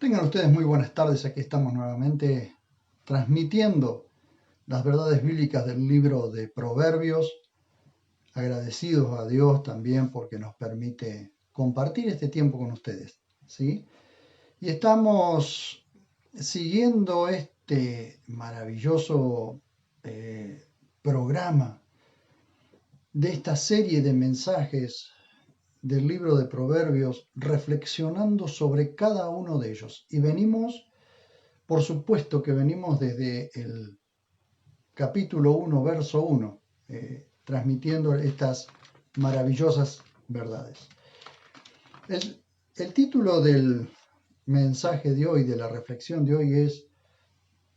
Tengan ustedes muy buenas tardes. Aquí estamos nuevamente transmitiendo las verdades bíblicas del libro de Proverbios, agradecidos a Dios también porque nos permite compartir este tiempo con ustedes, ¿sí? Y estamos siguiendo este maravilloso programa de esta serie de mensajes del libro de Proverbios, reflexionando sobre cada uno de ellos. Y venimos, por supuesto que venimos desde el capítulo 1, verso 1, transmitiendo estas maravillosas verdades. El título del mensaje de hoy, de la reflexión de hoy, es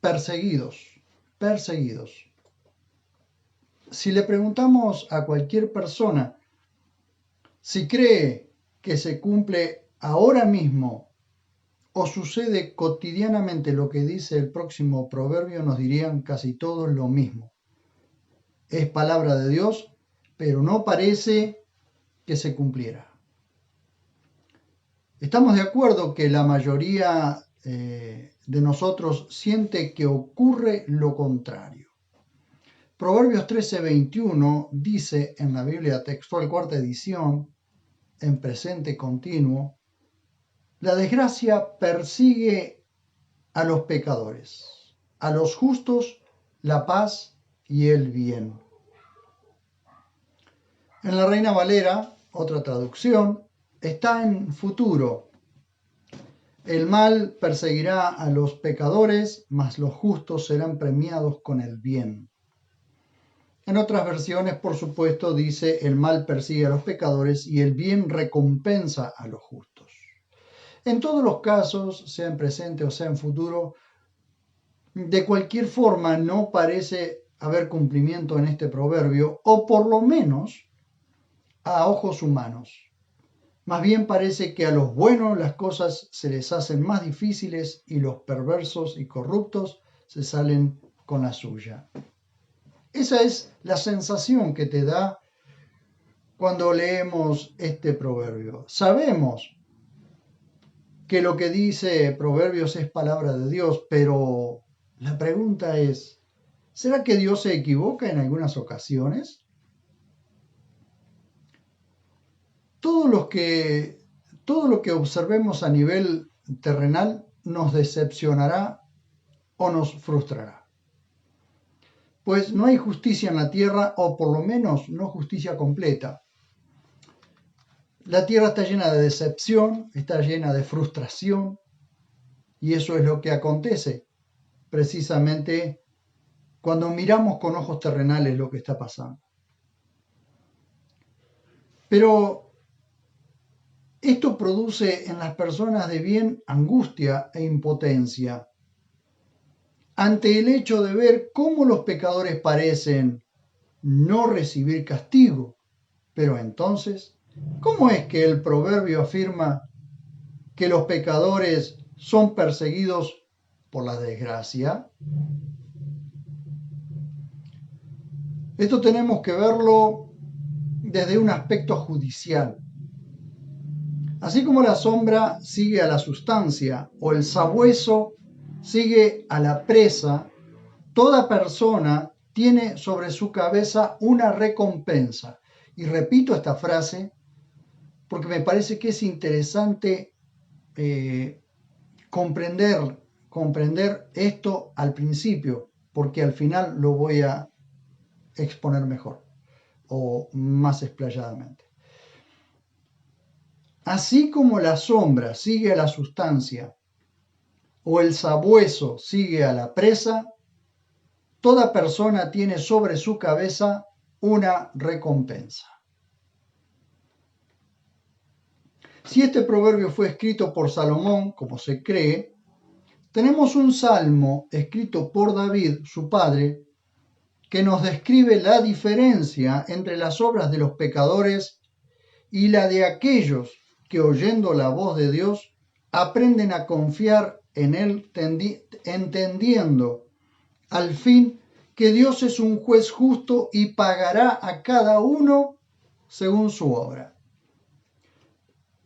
Perseguidos, perseguidos. Si le preguntamos a cualquier persona si cree que se cumple ahora mismo o sucede cotidianamente lo que dice el próximo proverbio, nos dirían casi todos lo mismo. Es palabra de Dios, pero no parece que se cumpliera. Estamos de acuerdo que la mayoría de nosotros siente que ocurre lo contrario. Proverbios 13:21 dice en la Biblia textual cuarta edición, en presente continuo, la desgracia persigue a los pecadores, a los justos la paz y el bien. En la Reina Valera, otra traducción, está en futuro. El mal perseguirá a los pecadores, mas los justos serán premiados con el bien. En otras versiones, por supuesto, dice el mal persigue a los pecadores y el bien recompensa a los justos. En todos los casos, sea en presente o sea en futuro, de cualquier forma no parece haber cumplimiento en este proverbio, o por lo menos a ojos humanos. Más bien parece que a los buenos las cosas se les hacen más difíciles y los perversos y corruptos se salen con la suya. Esa es la sensación que te da cuando leemos este proverbio. Sabemos que lo que dice Proverbios es palabra de Dios, pero la pregunta es, ¿será que Dios se equivoca en algunas ocasiones? Todo lo que observemos a nivel terrenal nos decepcionará o nos frustrará. Pues no hay justicia en la tierra, o por lo menos no justicia completa. La tierra está llena de decepción, está llena de frustración, y eso es lo que acontece precisamente cuando miramos con ojos terrenales lo que está pasando. Pero esto produce en las personas de bien angustia e impotencia ante el hecho de ver cómo los pecadores parecen no recibir castigo. Pero entonces, ¿cómo es que el proverbio afirma que los pecadores son perseguidos por la desgracia? Esto tenemos que verlo desde un aspecto judicial. Así como la sombra sigue a la sustancia o el sabueso sigue a la presa, toda persona tiene sobre su cabeza una recompensa. Y repito esta frase porque me parece que es interesante comprender esto al principio, porque al final lo voy a exponer mejor o más explayadamente. Así como la sombra sigue a la sustancia o el sabueso sigue a la presa, toda persona tiene sobre su cabeza una recompensa. Si este proverbio fue escrito por Salomón, como se cree, tenemos un salmo escrito por David, su padre, que nos describe la diferencia entre las obras de los pecadores y la de aquellos que, oyendo la voz de Dios, aprenden a confiar en Él, entendiendo al fin que Dios es un juez justo y pagará a cada uno según su obra.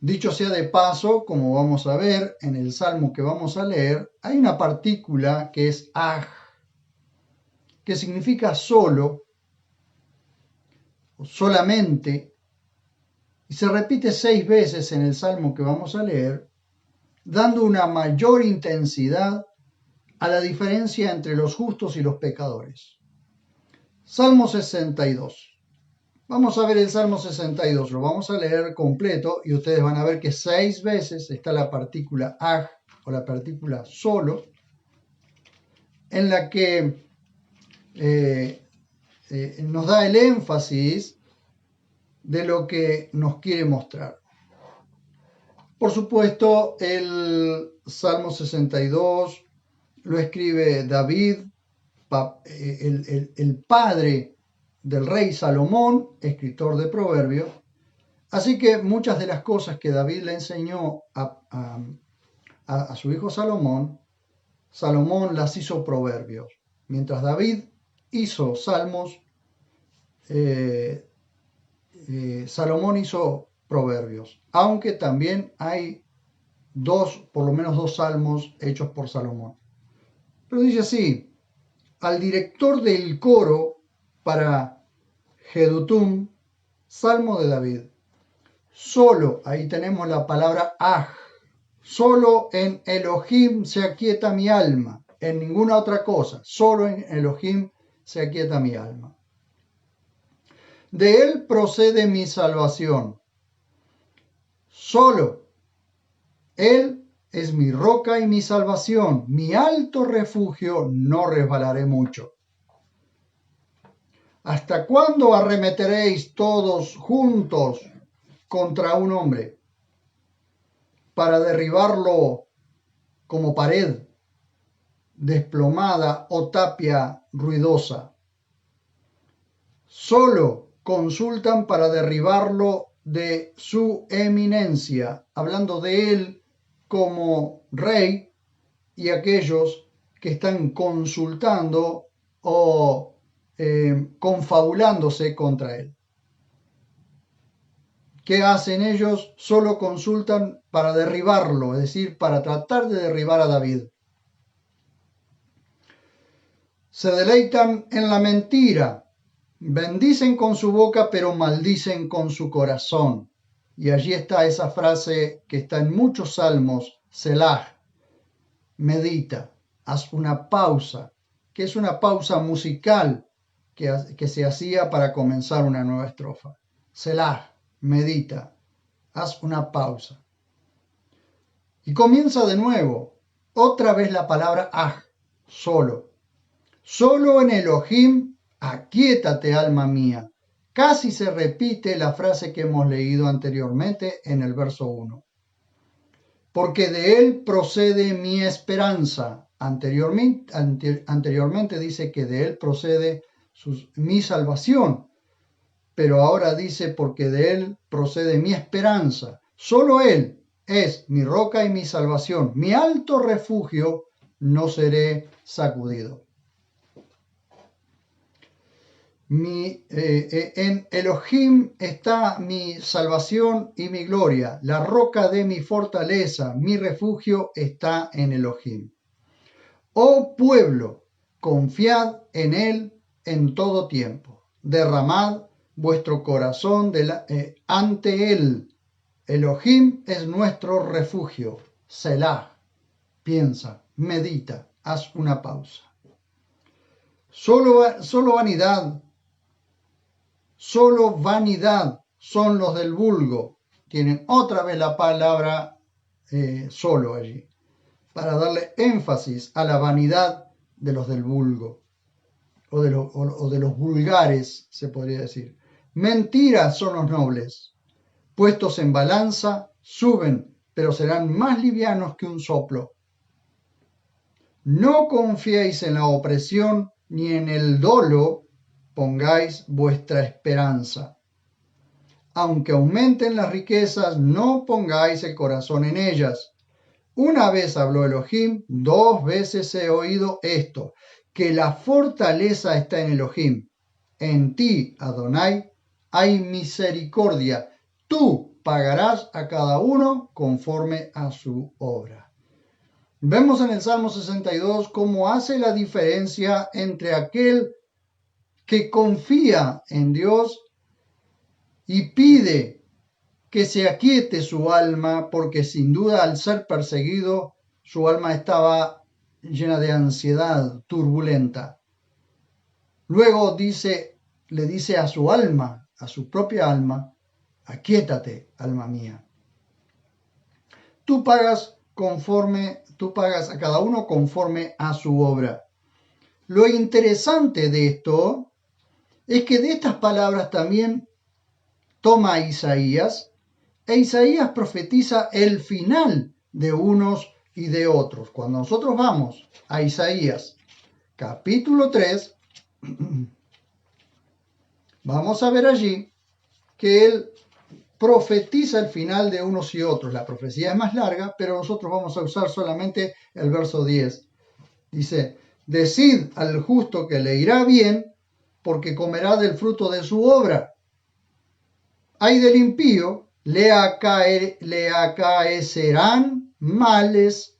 Dicho sea de paso, como vamos a ver en el salmo que vamos a leer, hay una partícula que es aj, que significa solo o solamente, y se repite 6 veces en el salmo que vamos a leer, dando una mayor intensidad a la diferencia entre los justos y los pecadores. Salmo 62. Vamos a ver el Salmo 62, lo vamos a leer completo y ustedes van a ver que 6 veces está la partícula aj o la partícula solo, en la que nos da el énfasis de lo que nos quiere mostrar. Por supuesto, el Salmo 62 lo escribe David, el padre del rey Salomón, escritor de Proverbios. Así que muchas de las cosas que David le enseñó a su hijo Salomón, Salomón las hizo proverbios. Mientras David hizo salmos, Salomón hizo proverbios. Aunque también hay por lo menos dos salmos hechos por Salomón. Pero dice así: al director del coro para Jedutum, salmo de David. Solo, ahí tenemos la palabra aj, solo en Elohim se aquieta mi alma, en ninguna otra cosa, solo en Elohim se aquieta mi alma. De él procede mi salvación, solo él es mi roca y mi salvación, mi alto refugio, no resbalaré mucho. ¿Hasta cuándo arremeteréis todos juntos contra un hombre para derribarlo como pared desplomada o tapia ruidosa? Solo consultan para derribarlo de su eminencia, hablando de él como rey y aquellos que están consultando o confabulándose contra él. ¿Qué hacen ellos? Solo consultan para derribarlo, es decir, para tratar de derribar a David. Se deleitan en la mentira, bendicen con su boca, pero maldicen con su corazón. Y allí está esa frase que está en muchos salmos, Selah, medita, haz una pausa, que es una pausa musical que se hacía para comenzar una nueva estrofa. Selah, medita, haz una pausa. Y comienza de nuevo, otra vez la palabra aj, solo. Solo en Elohim, aquíétate, alma mía. Casi se repite la frase que hemos leído anteriormente en el verso 1. Porque de él procede mi esperanza. Anteriormente dice que de él procede mi salvación. Pero ahora dice porque de él procede mi esperanza. Solo él es mi roca y mi salvación. Mi alto refugio, no seré sacudido. En Elohim está mi salvación y mi gloria, la roca de mi fortaleza, mi refugio está en Elohim. Oh pueblo, confiad en él en todo tiempo, derramad vuestro corazón ante él. Elohim es nuestro refugio. Selah, piensa, medita, haz una pausa. Solo vanidad son los del vulgo. Tienen otra vez la palabra solo allí, para darle énfasis a la vanidad de los del vulgo, o de los vulgares, se podría decir. Mentiras son los nobles. Puestos en balanza, suben, pero serán más livianos que un soplo. No confiéis en la opresión, ni en el dolo pongáis vuestra esperanza. Aunque aumenten las riquezas, no pongáis el corazón en ellas. Una vez habló Elohim, 2 veces he oído esto, que la fortaleza está en Elohim. En ti, Adonai, hay misericordia. Tú pagarás a cada uno conforme a su obra. Vemos en el Salmo 62 cómo hace la diferencia entre aquel que confía en Dios y pide que se aquiete su alma, porque sin duda al ser perseguido, su alma estaba llena de ansiedad, turbulenta. Luego le dice a su alma, a su propia alma, aquíétate, alma mía. Tú pagas a cada uno conforme a su obra. Lo interesante de esto es que de estas palabras también toma Isaías, e Isaías profetiza el final de unos y de otros. Cuando nosotros vamos a Isaías capítulo 3, vamos a ver allí que él profetiza el final de unos y otros. La profecía es más larga, pero nosotros vamos a usar solamente el verso 10. Dice, decid al justo que le irá bien, porque comerá del fruto de su obra. Ay del impío, le acaecerán males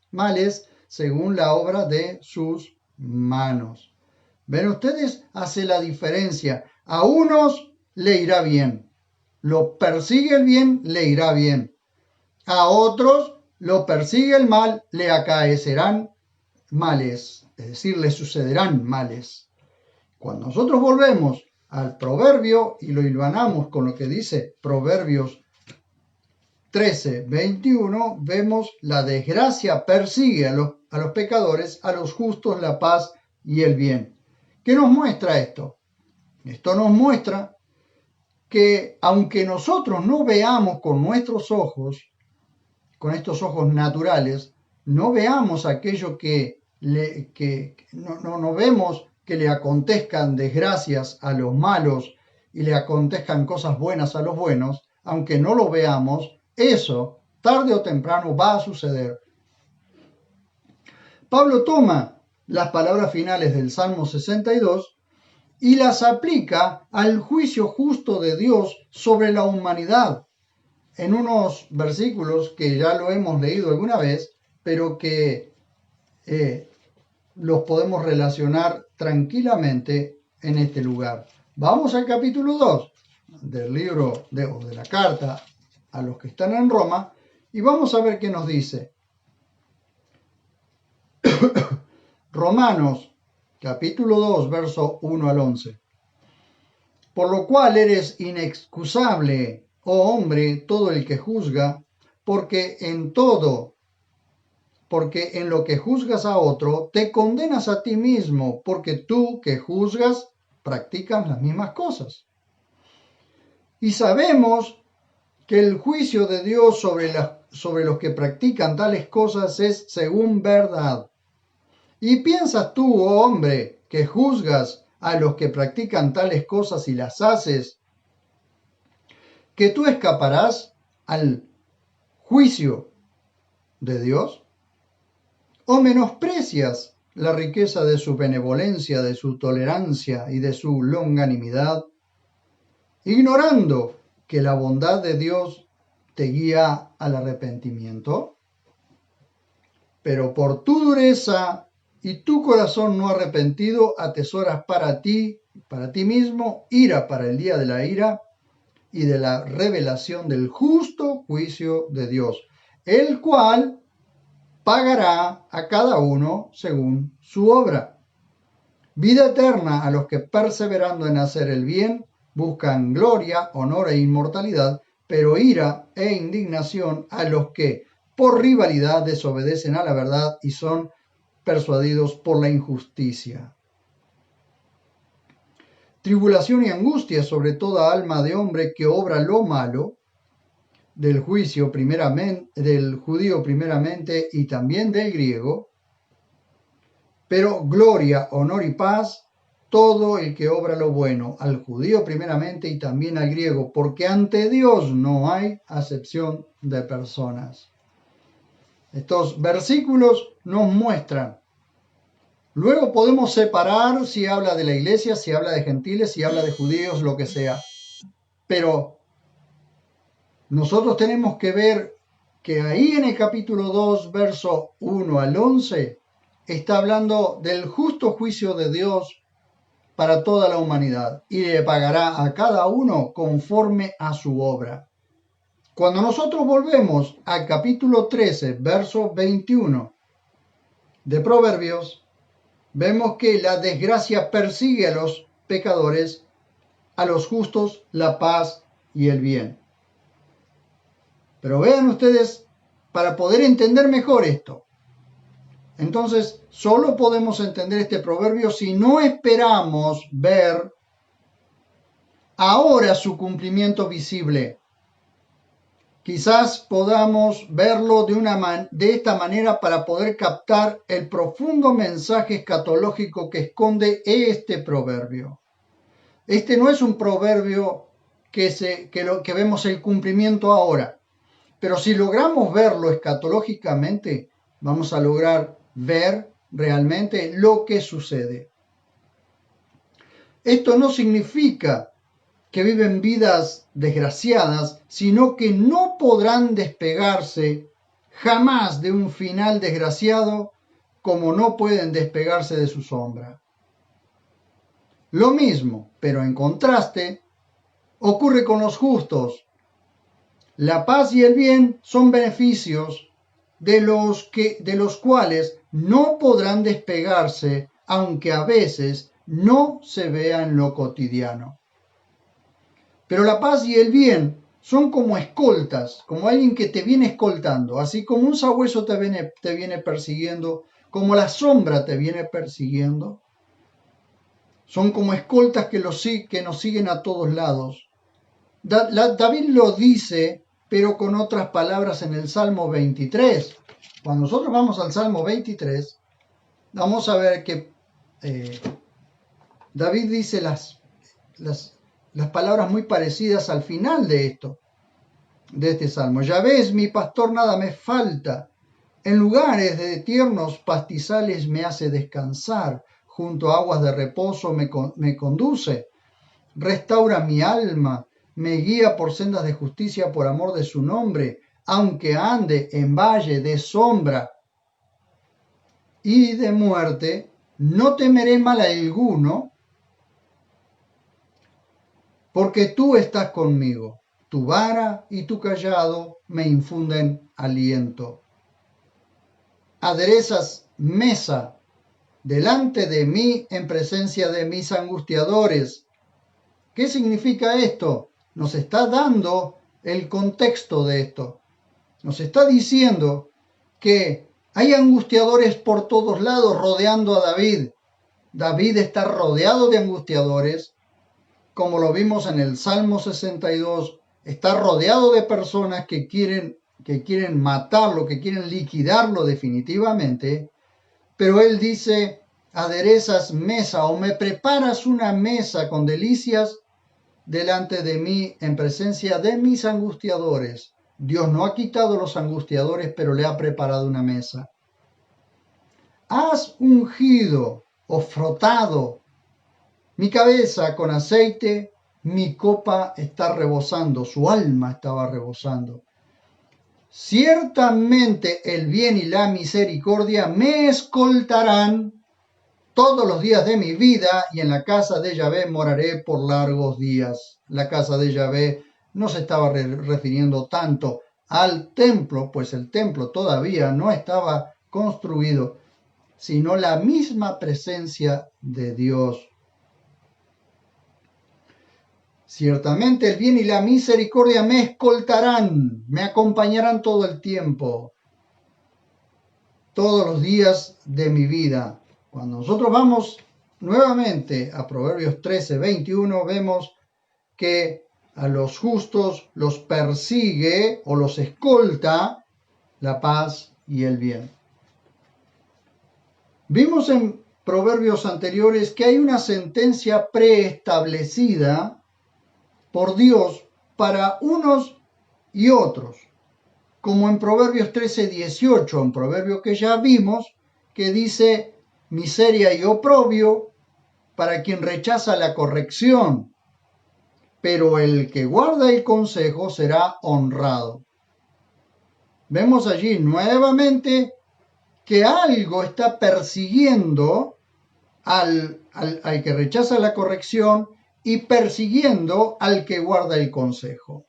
según la obra de sus manos. ¿Ven ustedes? Hace la diferencia. A unos le irá bien. Lo persigue el bien, le irá bien. A otros lo persigue el mal, le acaecerán males. Es decir, le sucederán males. Cuando nosotros volvemos al proverbio y lo hilvanamos con lo que dice Proverbios 13:21, vemos la desgracia persigue a los pecadores, a los justos la paz y el bien. ¿Qué nos muestra esto? Esto nos muestra que aunque nosotros no veamos con nuestros ojos, con estos ojos naturales, no veamos aquello que no vemos que le acontezcan desgracias a los malos y le acontezcan cosas buenas a los buenos, aunque no lo veamos, eso tarde o temprano va a suceder. Pablo toma las palabras finales del Salmo 62 y las aplica al juicio justo de Dios sobre la humanidad, en unos versículos que ya lo hemos leído alguna vez, pero que los podemos relacionar tranquilamente en este lugar. Vamos al capítulo 2 del libro de la carta a los que están en Roma y vamos a ver qué nos dice. Romanos capítulo 2, verso 1 al 11. Por lo cual eres inexcusable, oh hombre, todo el que juzga, porque en lo que juzgas a otro, te condenas a ti mismo, porque tú que juzgas, practicas las mismas cosas. Y sabemos que el juicio de Dios sobre los que practican tales cosas es según verdad. ¿Y piensas tú, oh hombre, que juzgas a los que practican tales cosas y las haces, que tú escaparás al juicio de Dios? ¿O menosprecias la riqueza de su benevolencia, de su tolerancia y de su longanimidad, ignorando que la bondad de Dios te guía al arrepentimiento? Pero por tu dureza y tu corazón no arrepentido, atesoras para ti mismo, ira para el día de la ira y de la revelación del justo juicio de Dios, el cual pagará a cada uno según su obra. Vida eterna a los que perseverando en hacer el bien buscan gloria, honor e inmortalidad, pero ira e indignación a los que por rivalidad desobedecen a la verdad y son persuadidos por la injusticia. Tribulación y angustia sobre toda alma de hombre que obra lo malo, del judío primeramente y también del griego, pero gloria, honor y paz todo el que obra lo bueno, al judío primeramente y también al griego, porque ante Dios no hay acepción de personas. Estos versículos nos muestran. Luego podemos separar si habla de la iglesia, si habla de gentiles, si habla de judíos, lo que sea. Pero nosotros tenemos que ver que ahí en el capítulo 2, verso 1 al 11, está hablando del justo juicio de Dios para toda la humanidad y le pagará a cada uno conforme a su obra. Cuando nosotros volvemos al capítulo 13, verso 21 de Proverbios, vemos que la desgracia persigue a los pecadores, a los justos la paz y el bien. Pero vean ustedes, para poder entender mejor esto, entonces solo podemos entender este proverbio si no esperamos ver ahora su cumplimiento visible. Quizás podamos verlo de esta manera para poder captar el profundo mensaje escatológico que esconde este proverbio. Este no es un proverbio que vemos el cumplimiento ahora, pero si logramos verlo escatológicamente, vamos a lograr ver realmente lo que sucede. Esto no significa que viven vidas desgraciadas, sino que no podrán despegarse jamás de un final desgraciado como no pueden despegarse de su sombra. Lo mismo, pero en contraste, ocurre con los justos. La paz y el bien son beneficios de los cuales no podrán despegarse, aunque a veces no se vea en lo cotidiano. Pero la paz y el bien son como escoltas, como alguien que te viene escoltando, así como un sabueso te viene persiguiendo, como la sombra te viene persiguiendo. Son como escoltas que nos siguen a todos lados. David lo dice, pero con otras palabras en el Salmo 23. Cuando nosotros vamos al Salmo 23, vamos a ver que David dice las palabras muy parecidas al final de este salmo. Yahvé es mi pastor, nada me falta. En lugares de tiernos pastizales me hace descansar. Junto a aguas de reposo me conduce. Restaura mi alma. Me guía por sendas de justicia por amor de su nombre. Aunque ande en valle de sombra y de muerte, no temeré mal alguno, porque tú estás conmigo, tu vara y tu cayado me infunden aliento. Aderezas mesa delante de mí en presencia de mis angustiadores. ¿Qué significa esto? Nos está dando el contexto de esto. Nos está diciendo que hay angustiadores por todos lados rodeando a David. David está rodeado de angustiadores. Como lo vimos en el Salmo 62, está rodeado de personas que quieren matarlo, que quieren liquidarlo definitivamente, pero él dice, aderezas mesa o me preparas una mesa con delicias delante de mí en presencia de mis angustiadores. Dios no ha quitado los angustiadores, pero le ha preparado una mesa. Has ungido o frotado mi cabeza con aceite, mi copa está rebosando, su alma estaba rebosando. Ciertamente el bien y la misericordia me escoltarán todos los días de mi vida, y en la casa de Yahvé moraré por largos días. La casa de Yahvé no se estaba refiriendo tanto al templo, pues el templo todavía no estaba construido, sino la misma presencia de Dios. Ciertamente el bien y la misericordia me escoltarán, me acompañarán todo el tiempo, todos los días de mi vida. Cuando nosotros vamos nuevamente a Proverbios 13, 21, vemos que a los justos los persigue o los escolta la paz y el bien. Vimos en proverbios anteriores que hay una sentencia preestablecida por Dios para unos y otros, como en Proverbios 13:18, un proverbio que ya vimos, que dice miseria y oprobio para quien rechaza la corrección, pero el que guarda el consejo será honrado. Vemos allí nuevamente que algo está persiguiendo al que rechaza la corrección y persiguiendo al que guarda el consejo.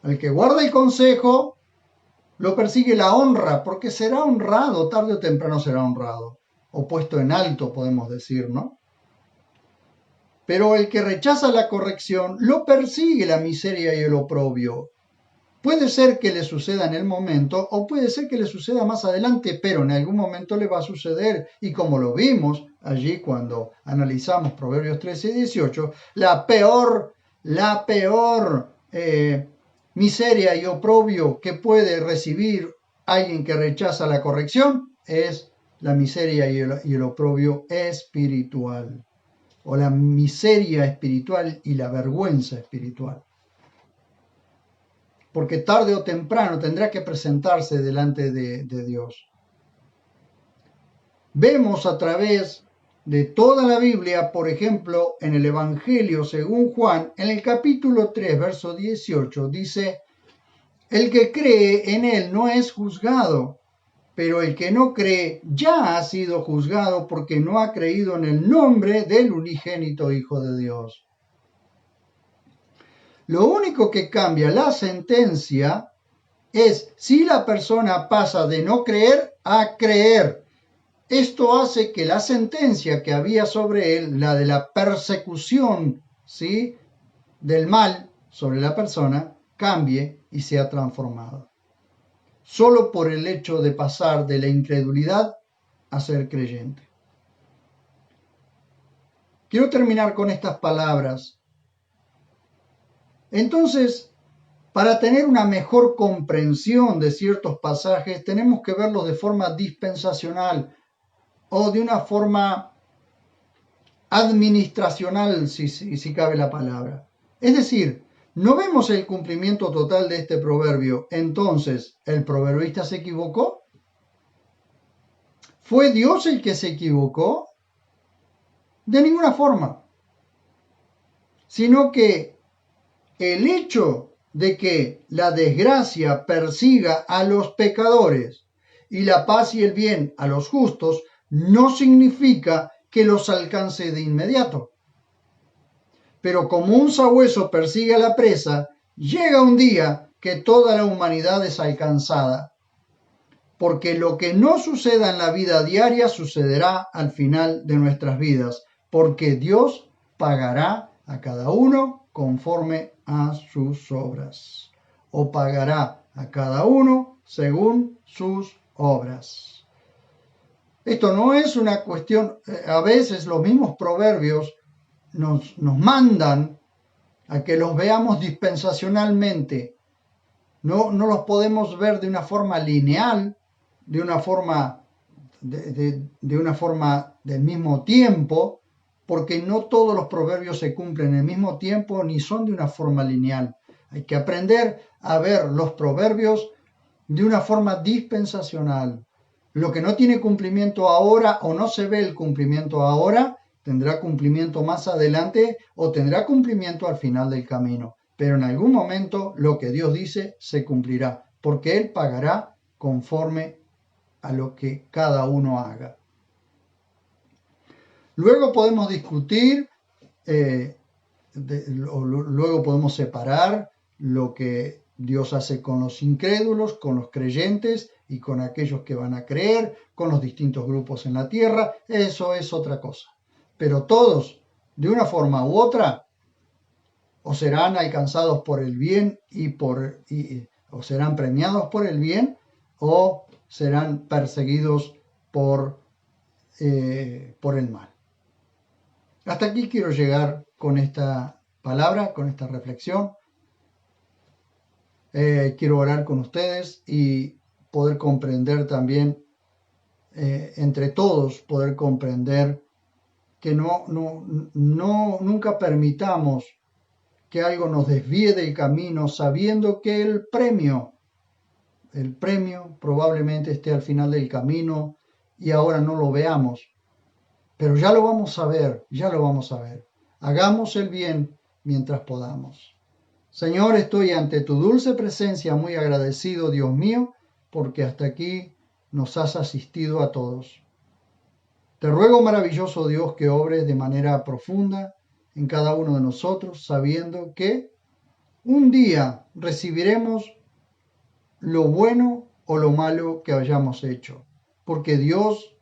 Al que guarda el consejo lo persigue la honra, porque será honrado, tarde o temprano será honrado, o puesto en alto, podemos decir, ¿no? Pero el que rechaza la corrección lo persigue la miseria y el oprobio. Puede ser que le suceda en el momento o puede ser que le suceda más adelante, pero en algún momento le va a suceder. Y como lo vimos allí cuando analizamos Proverbios 13 y 18, la peor miseria y oprobio que puede recibir alguien que rechaza la corrección es la miseria y el oprobio espiritual, o la miseria espiritual y la vergüenza espiritual. Porque tarde o temprano tendrá que presentarse delante de Dios. Vemos a través de toda la Biblia, por ejemplo, en el Evangelio según Juan, en el capítulo 3, verso 18, dice: el que cree en él no es juzgado, pero el que no cree ya ha sido juzgado porque no ha creído en el nombre del unigénito Hijo de Dios. Lo único que cambia la sentencia es si la persona pasa de no creer a creer. Esto hace que la sentencia que había sobre él, la de la persecución, ¿sí?, del mal sobre la persona, cambie y sea transformada. Solo por el hecho de pasar de la incredulidad a ser creyente. Quiero terminar con estas palabras. Entonces, para tener una mejor comprensión de ciertos pasajes, tenemos que verlos de forma dispensacional o de una forma administracional, si cabe la palabra. Es decir, no vemos el cumplimiento total de este proverbio. Entonces, ¿el proverbista se equivocó? ¿Fue Dios el que se equivocó? De ninguna forma. Sino que el hecho de que la desgracia persiga a los pecadores y la paz y el bien a los justos no significa que los alcance de inmediato. Pero como un sabueso persigue a la presa, llega un día que toda la humanidad es alcanzada. Porque lo que no suceda en la vida diaria sucederá al final de nuestras vidas, porque Dios pagará a cada uno conforme a sus obras, o pagará a cada uno según sus obras. Esto no es una cuestión, a veces los mismos proverbios nos mandan a que los veamos dispensacionalmente. No los podemos ver de una forma lineal, de una forma del mismo tiempo, porque no todos los proverbios se cumplen en el mismo tiempo ni son de una forma lineal. Hay que aprender a ver los proverbios de una forma dispensacional. Lo que no tiene cumplimiento ahora o no se ve el cumplimiento ahora, tendrá cumplimiento más adelante o tendrá cumplimiento al final del camino. Pero en algún momento lo que Dios dice se cumplirá, porque Él pagará conforme a lo que cada uno haga. Luego podemos discutir, luego podemos separar lo que Dios hace con los incrédulos, con los creyentes y con aquellos que van a creer, con los distintos grupos en la tierra. Eso es otra cosa. Pero todos, de una forma u otra, o serán alcanzados por el bien o serán premiados por el bien, o serán perseguidos por el mal. Hasta aquí quiero llegar con esta palabra, con esta reflexión. Quiero orar con ustedes y poder comprender también, entre todos, poder comprender que nunca permitamos que algo nos desvíe del camino, sabiendo que el premio probablemente esté al final del camino y ahora no lo veamos, pero ya lo vamos a ver. Hagamos el bien mientras podamos. Señor, estoy ante tu dulce presencia muy agradecido, Dios mío, porque hasta aquí nos has asistido a todos. Te ruego, maravilloso Dios, que obres de manera profunda en cada uno de nosotros, sabiendo que un día recibiremos lo bueno o lo malo que hayamos hecho, porque Dios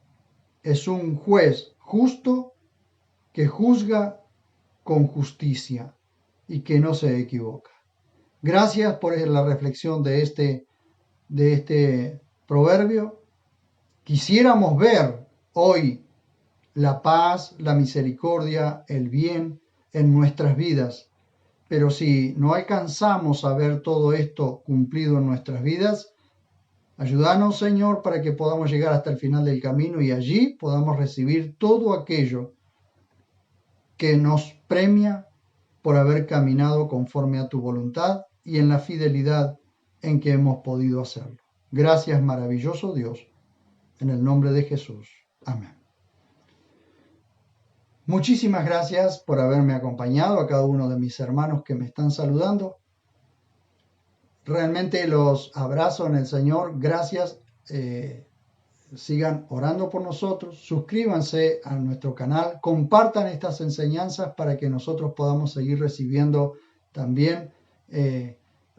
es un juez justo que juzga con justicia y que no se equivoca. Gracias por la reflexión de este proverbio. Quisiéramos ver hoy la paz, la misericordia, el bien en nuestras vidas, pero si no alcanzamos a ver todo esto cumplido en nuestras vidas, ayúdanos, Señor, para que podamos llegar hasta el final del camino y allí podamos recibir todo aquello que nos premia por haber caminado conforme a tu voluntad y en la fidelidad en que hemos podido hacerlo. Gracias, maravilloso Dios, en el nombre de Jesús. Amén. Muchísimas gracias por haberme acompañado, a cada uno de mis hermanos que me están saludando. Realmente los abrazo en el Señor. Gracias. Sigan orando por nosotros. Suscríbanse a nuestro canal. Compartan estas enseñanzas para que nosotros podamos seguir recibiendo también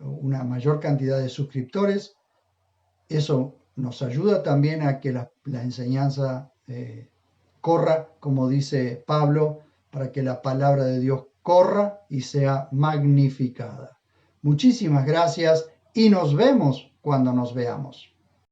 una mayor cantidad de suscriptores. Eso nos ayuda también a que la enseñanza corra, como dice Pablo, para que la palabra de Dios corra y sea magnificada. Muchísimas gracias y nos vemos cuando nos veamos.